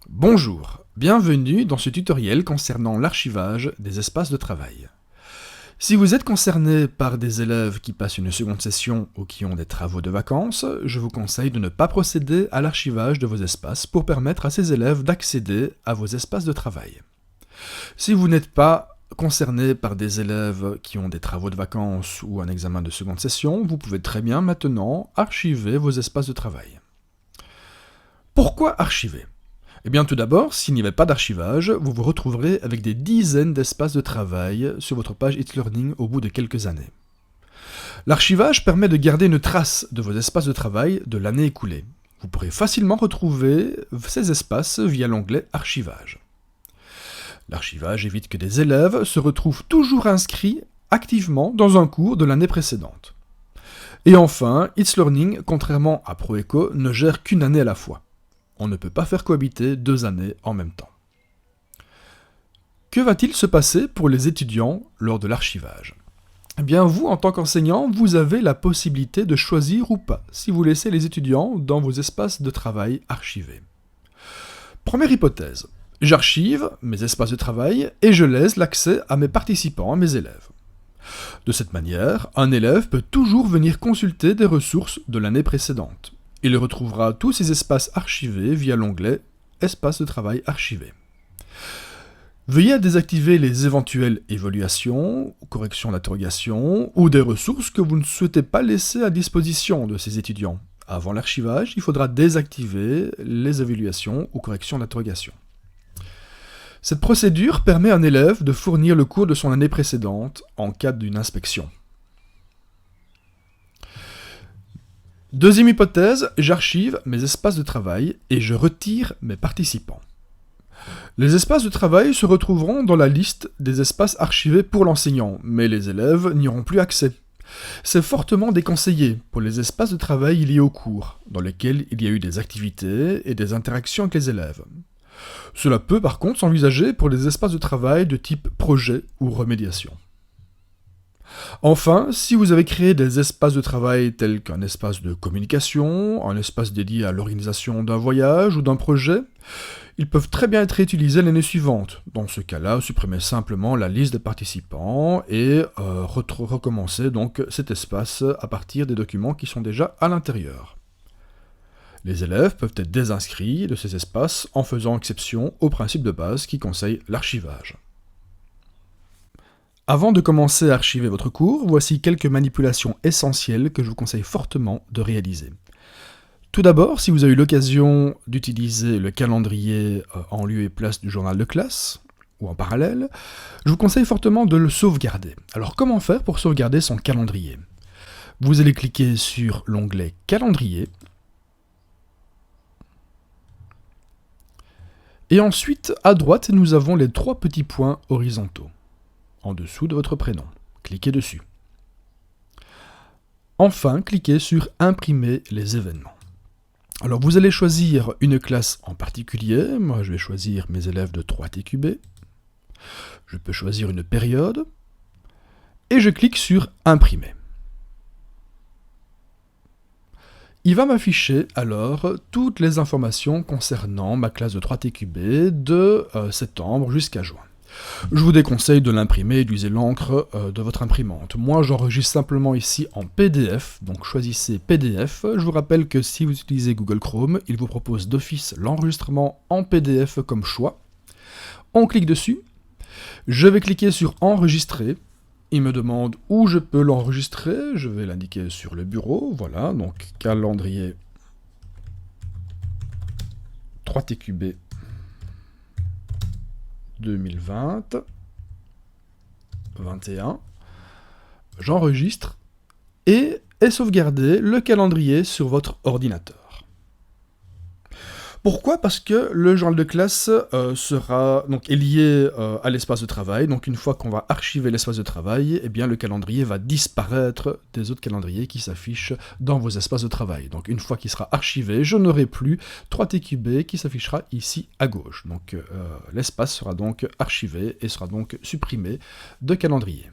Bonjour, bienvenue dans ce tutoriel concernant l'archivage des espaces de travail. Si vous êtes concerné par des élèves qui passent une seconde session ou qui ont des travaux de vacances, je vous conseille de ne pas procéder à l'archivage de vos espaces pour permettre à ces élèves d'accéder à vos espaces de travail. Si vous n'êtes pas concerné par des élèves qui ont des travaux de vacances ou un examen de seconde session, vous pouvez très bien maintenant archiver vos espaces de travail. Pourquoi archiver ? Eh bien tout d'abord, s'il n'y avait pas d'archivage, vous vous retrouverez avec des dizaines d'espaces de travail sur votre page It's Learning au bout de quelques années. L'archivage permet de garder une trace de vos espaces de travail de l'année écoulée. Vous pourrez facilement retrouver ces espaces via l'onglet Archivage. L'archivage évite que des élèves se retrouvent toujours inscrits activement dans un cours de l'année précédente. Et enfin, It's Learning, contrairement à ProEco, ne gère qu'une année à la fois. On ne peut pas faire cohabiter 2 années en même temps. Que va-t-il se passer pour les étudiants lors de l'archivage ? Eh bien, vous, en tant qu'enseignant, vous avez la possibilité de choisir ou pas si vous laissez les étudiants dans vos espaces de travail archivés. Première hypothèse, j'archive mes espaces de travail et je laisse l'accès à mes participants, à mes élèves. De cette manière, un élève peut toujours venir consulter des ressources de l'année précédente. Il retrouvera tous ces espaces archivés via l'onglet « Espaces de travail archivés ». Veuillez désactiver les éventuelles évaluations, corrections d'interrogation ou des ressources que vous ne souhaitez pas laisser à disposition de ces étudiants. Avant l'archivage, il faudra désactiver les évaluations ou corrections d'interrogation. Cette procédure permet à un élève de fournir le cours de son année précédente en cas d'une inspection. Deuxième hypothèse, j'archive mes espaces de travail et je retire mes participants. Les espaces de travail se retrouveront dans la liste des espaces archivés pour l'enseignant, mais les élèves n'y auront plus accès. C'est fortement déconseillé pour les espaces de travail liés au cours, dans lesquels il y a eu des activités et des interactions avec les élèves. Cela peut par contre s'envisager pour les espaces de travail de type projet ou remédiation. Enfin, si vous avez créé des espaces de travail tels qu'un espace de communication, un espace dédié à l'organisation d'un voyage ou d'un projet, ils peuvent très bien être réutilisés l'année suivante. Dans ce cas-là, supprimez simplement la liste des participants et recommencez donc cet espace à partir des documents qui sont déjà à l'intérieur. Les élèves peuvent être désinscrits de ces espaces en faisant exception au principe de base qui conseille l'archivage. Avant de commencer à archiver votre cours, voici quelques manipulations essentielles que je vous conseille fortement de réaliser. Tout d'abord, si vous avez eu l'occasion d'utiliser le calendrier en lieu et place du journal de classe, ou en parallèle, je vous conseille fortement de le sauvegarder. Alors comment faire pour sauvegarder son calendrier ? Vous allez cliquer sur l'onglet « Calendrier » et ensuite, à droite, nous avons les 3 petits points horizontaux. En dessous de votre prénom. Cliquez dessus. Enfin, cliquez sur « Imprimer les événements ». Alors, vous allez choisir une classe en particulier. Moi, je vais choisir mes élèves de 3 TQB. Je peux choisir une période. Et je clique sur « Imprimer ». Il va m'afficher alors toutes les informations concernant ma classe de 3 TQB de septembre jusqu'à juin. Je vous déconseille de l'imprimer et d'utiliser l'encre de votre imprimante. Moi, j'enregistre simplement ici en PDF, donc choisissez PDF. Je vous rappelle que si vous utilisez Google Chrome, il vous propose d'office l'enregistrement en PDF comme choix. On clique dessus. Je vais cliquer sur Enregistrer. Il me demande où je peux l'enregistrer. Je vais l'indiquer sur le bureau. Voilà, donc calendrier 3 TQB 2020, 21, j'enregistre et est sauvegardé le calendrier sur votre ordinateur. Pourquoi ? Parce que le journal de classe est lié à l'espace de travail. Donc une fois qu'on va archiver l'espace de travail, eh bien le calendrier va disparaître des autres calendriers qui s'affichent dans vos espaces de travail. Donc une fois qu'il sera archivé, je n'aurai plus 3 TQB qui s'affichera ici à gauche. Donc l'espace sera donc archivé et sera donc supprimé de calendrier.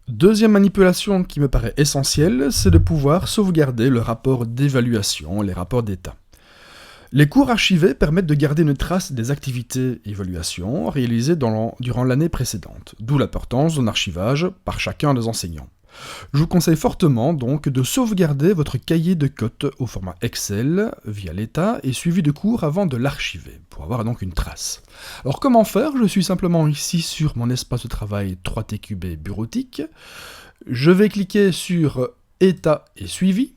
Deuxième manipulation qui me paraît essentielle, c'est de pouvoir sauvegarder le rapport d'évaluation, les rapports d'état. Les cours archivés permettent de garder une trace des activités et évaluations réalisées durant l'année précédente, d'où l'importance d'un archivage par chacun des enseignants. Je vous conseille fortement donc de sauvegarder votre cahier de cotes au format Excel via l'état et suivi de cours avant de l'archiver, pour avoir donc une trace. Alors comment faire? Je suis simplement ici sur mon espace de travail 3TQB bureautique. Je vais cliquer sur état et suivi.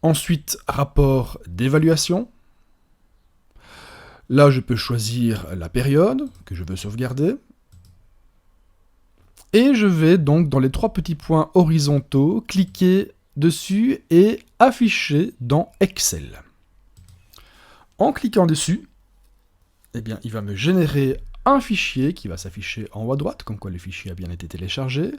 Ensuite, rapport d'évaluation. Là, je peux choisir la période que je veux sauvegarder. Et je vais donc dans les 3 petits points horizontaux, cliquer dessus et afficher dans Excel. En cliquant dessus, eh bien, il va me générer un fichier qui va s'afficher en haut à droite, comme quoi le fichier a bien été téléchargé.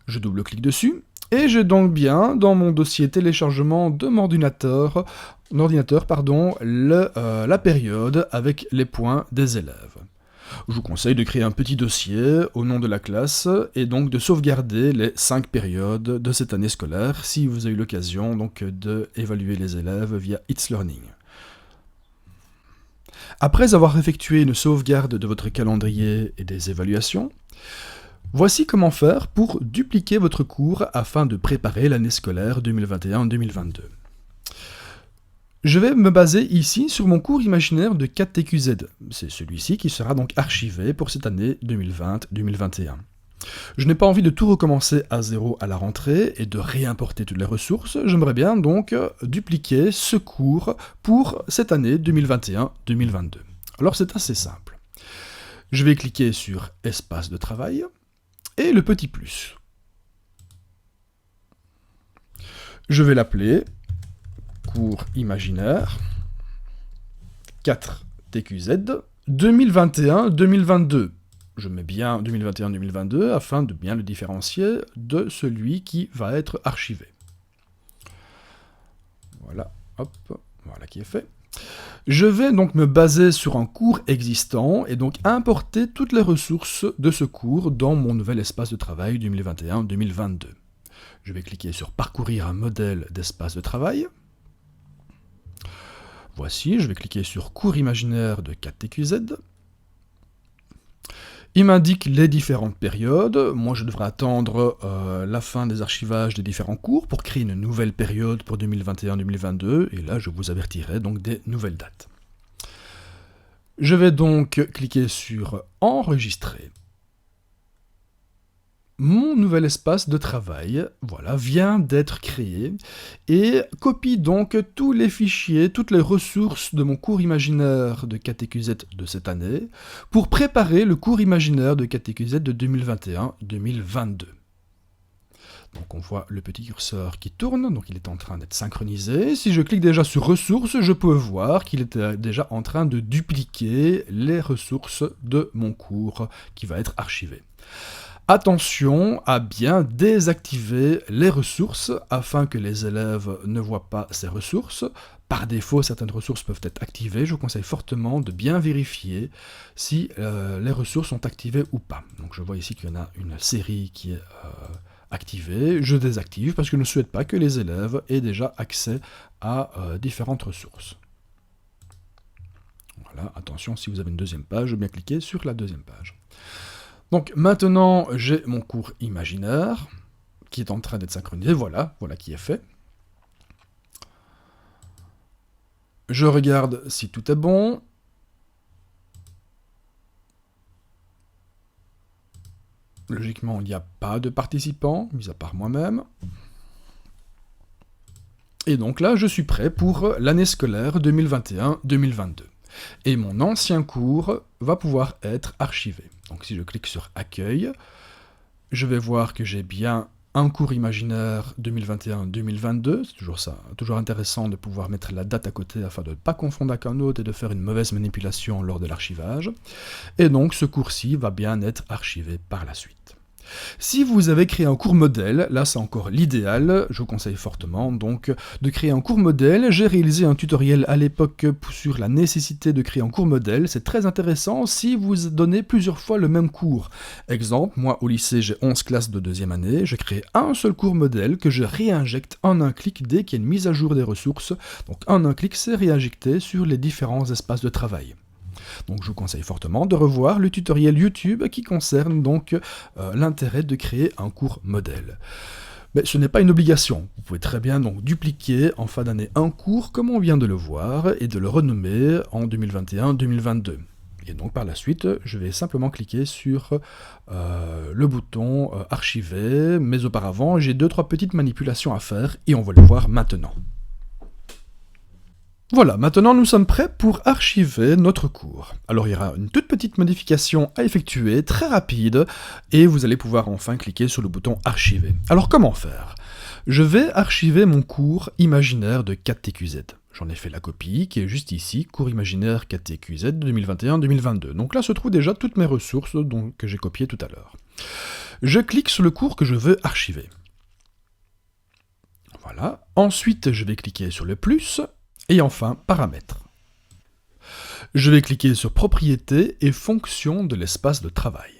Je double-clique dessus. Et j'ai donc bien, dans mon dossier téléchargement de mon ordinateur, la période avec les points des élèves. Je vous conseille de créer un petit dossier au nom de la classe et donc de sauvegarder les 5 périodes de cette année scolaire si vous avez eu l'occasion donc d'évaluer les élèves via It's Learning. Après avoir effectué une sauvegarde de votre calendrier et des évaluations, voici comment faire pour dupliquer votre cours afin de préparer l'année scolaire 2021-2022. Je vais me baser ici sur mon cours imaginaire de 4TQZ. C'est celui-ci qui sera donc archivé pour cette année 2020-2021. Je n'ai pas envie de tout recommencer à zéro à la rentrée et de réimporter toutes les ressources. J'aimerais bien donc dupliquer ce cours pour cette année 2021-2022. Alors c'est assez simple. Je vais cliquer sur Espace de travail et le petit plus. Je vais l'appeler cours imaginaire 4TQZ 2021-2022. Je mets bien 2021-2022 afin de bien le différencier de celui qui va être archivé. Voilà, hop, voilà qui est fait. Je vais donc me baser sur un cours existant et donc importer toutes les ressources de ce cours dans mon nouvel espace de travail 2021-2022. Je vais cliquer sur Parcourir un modèle d'espace de travail. Voici, je vais cliquer sur Cours imaginaire de 4TQZ. Il m'indique les différentes périodes. Moi, je devrais attendre la fin des archivages des différents cours pour créer une nouvelle période pour 2021-2022. Et là, je vous avertirai donc des nouvelles dates. Je vais donc cliquer sur Enregistrer. Mon nouvel espace de travail, voilà, vient d'être créé et copie donc tous les fichiers, toutes les ressources de mon cours imaginaire de 4TQZ de cette année pour préparer le cours imaginaire de 4TQZ de 2021-2022. Donc on voit le petit curseur qui tourne, donc il est en train d'être synchronisé. Si je clique déjà sur ressources, je peux voir qu'il est déjà en train de dupliquer les ressources de mon cours qui va être archivé. Attention à bien désactiver les ressources afin que les élèves ne voient pas ces ressources. Par défaut, certaines ressources peuvent être activées. Je vous conseille fortement de bien vérifier si les ressources sont activées ou pas. Donc je vois ici qu'il y en a une série qui est activée. Je désactive parce que je ne souhaite pas que les élèves aient déjà accès à différentes ressources. Voilà, attention, si vous avez une deuxième page, bien cliquer sur la deuxième page. Donc maintenant, j'ai mon cours imaginaire qui est en train d'être synchronisé. Voilà qui est fait. Je regarde si tout est bon. Logiquement, il n'y a pas de participants, mis à part moi-même. Et donc là, je suis prêt pour l'année scolaire 2021-2022. Et mon ancien cours va pouvoir être archivé. Donc si je clique sur Accueil, je vais voir que j'ai bien un cours imaginaire 2021-2022. C'est toujours ça, toujours intéressant de pouvoir mettre la date à côté afin de ne pas confondre avec un autre et de faire une mauvaise manipulation lors de l'archivage. Et donc ce cours-ci va bien être archivé par la suite. Si vous avez créé un cours modèle, là c'est encore l'idéal, je vous conseille fortement donc de créer un cours modèle. J'ai réalisé un tutoriel à l'époque sur la nécessité de créer un cours modèle, c'est très intéressant si vous donnez plusieurs fois le même cours. Exemple, moi au lycée j'ai 11 classes de deuxième année, je crée un seul cours modèle que je réinjecte en un clic dès qu'il y a une mise à jour des ressources. Donc en un clic c'est réinjecté sur les différents espaces de travail. Donc je vous conseille fortement de revoir le tutoriel YouTube qui concerne donc l'intérêt de créer un cours modèle. Mais ce n'est pas une obligation, vous pouvez très bien donc dupliquer en fin d'année un cours comme on vient de le voir et de le renommer en 2021-2022. Et donc par la suite, je vais simplement cliquer sur le bouton archiver, mais auparavant j'ai 2-3 petites manipulations à faire et on va le voir maintenant. Voilà, maintenant nous sommes prêts pour archiver notre cours. Alors il y aura une toute petite modification à effectuer, très rapide, et vous allez pouvoir enfin cliquer sur le bouton archiver. Alors comment faire? Je vais archiver mon cours imaginaire de 4TQZ. J'en ai fait la copie qui est juste ici, cours imaginaire 4TQZ 2021-2022. Donc là se trouvent déjà toutes mes ressources que j'ai copiées tout à l'heure. Je clique sur le cours que je veux archiver. Voilà, ensuite je vais cliquer sur le plus, et enfin, paramètres. Je vais cliquer sur propriétés et fonctions de l'espace de travail.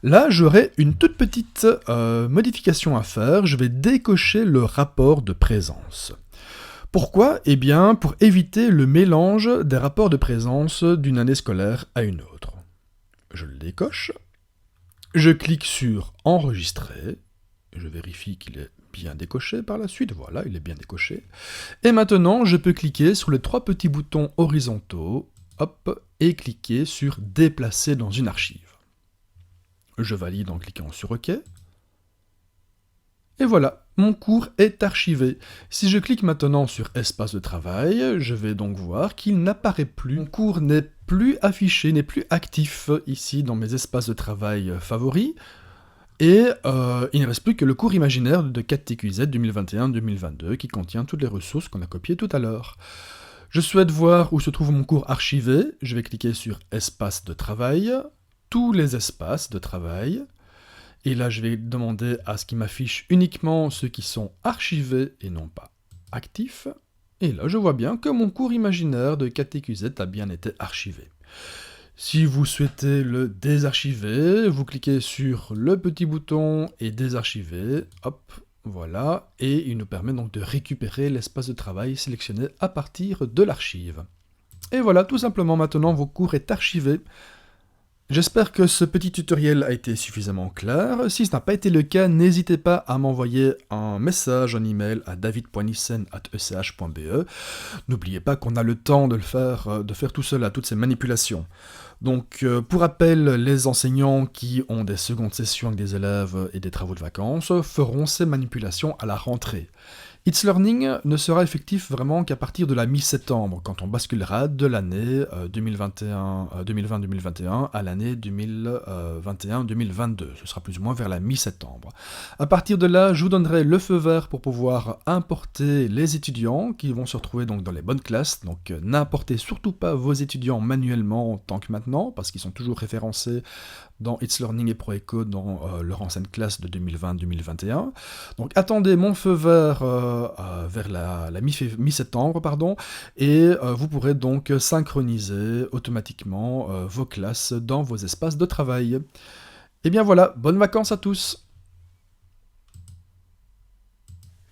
Là, j'aurai une toute petite modification à faire. Je vais décocher le rapport de présence. Pourquoi? Eh bien, pour éviter le mélange des rapports de présence d'une année scolaire à une autre. Je le décoche. Je clique sur enregistrer. Je vérifie qu'il est bien décoché par la suite, voilà, il est bien décoché. Et maintenant, je peux cliquer sur les 3 petits boutons horizontaux, hop, et cliquer sur déplacer dans une archive. Je valide en cliquant sur OK. Et voilà, mon cours est archivé. Si je clique maintenant sur espace de travail, je vais donc voir qu'il n'apparaît plus. Mon cours n'est plus affiché, n'est plus actif ici dans mes espaces de travail favoris. Et il ne reste plus que le cours imaginaire de 4TQZ 2021-2022 qui contient toutes les ressources qu'on a copiées tout à l'heure. Je souhaite voir où se trouve mon cours archivé. Je vais cliquer sur espace de travail, tous les espaces de travail. Et là, je vais demander à ce qu'il m'affiche uniquement ceux qui sont archivés et non pas actifs. Et là, je vois bien que mon cours imaginaire de 4TQZ a bien été archivé. Si vous souhaitez le désarchiver, vous cliquez sur le petit bouton et désarchiver, hop, voilà, et il nous permet donc de récupérer l'espace de travail sélectionné à partir de l'archive. Et voilà, tout simplement maintenant, vos cours est archivé. J'espère que ce petit tutoriel a été suffisamment clair. Si ce n'a pas été le cas, n'hésitez pas à m'envoyer un message, un email à david.nissen@ech.be. N'oubliez pas qu'on a le temps de faire tout seul à toutes ces manipulations. Donc, pour rappel, les enseignants qui ont des secondes sessions avec des élèves et des travaux de vacances feront ces manipulations à la rentrée. It's Learning ne sera effectif vraiment qu'à partir de la mi-septembre, quand on basculera de l'année 2020-2021 à l'année 2021-2022. Ce sera plus ou moins vers la mi-septembre. À partir de là, je vous donnerai le feu vert pour pouvoir importer les étudiants qui vont se retrouver donc dans les bonnes classes. Donc n'importez surtout pas vos étudiants manuellement tant que maintenant, parce qu'ils sont toujours référencés dans It's Learning et ProEco dans leur ancienne classe de 2020-2021. Donc attendez mon feu vert vers la mi-septembre, et vous pourrez donc synchroniser automatiquement vos classes dans vos espaces de travail. Et bien voilà, bonnes vacances à tous!